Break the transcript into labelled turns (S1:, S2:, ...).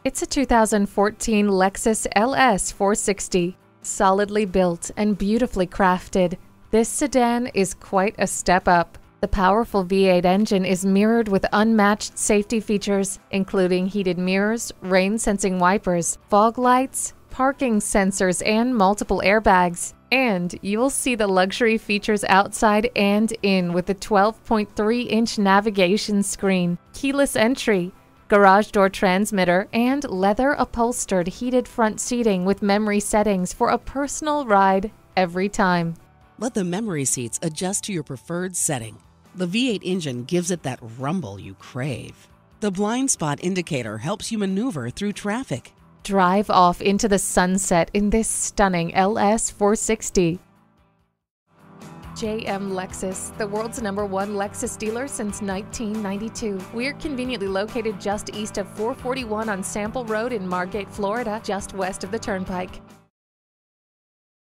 S1: It's a 2014 Lexus LS 460. Solidly built and beautifully crafted, this sedan is quite a step up. The powerful V8 engine is mirrored with unmatched safety features, including heated mirrors, rain-sensing wipers, fog lights, parking sensors, and multiple airbags. And you'll see the luxury features outside and in with the 12.3-inch navigation screen, keyless entry, garage door transmitter, and leather-upholstered heated front seating with memory settings for a personal ride every time.
S2: Let the memory seats adjust to your preferred setting. The V8 engine gives it that rumble you crave. The blind spot indicator helps you maneuver through traffic.
S1: Drive off into the sunset in this stunning LS 460. JM Lexus, the world's #1 Lexus dealer since 1992. We're conveniently located just east of 441 on Sample Road in Margate, Florida, just west of the Turnpike.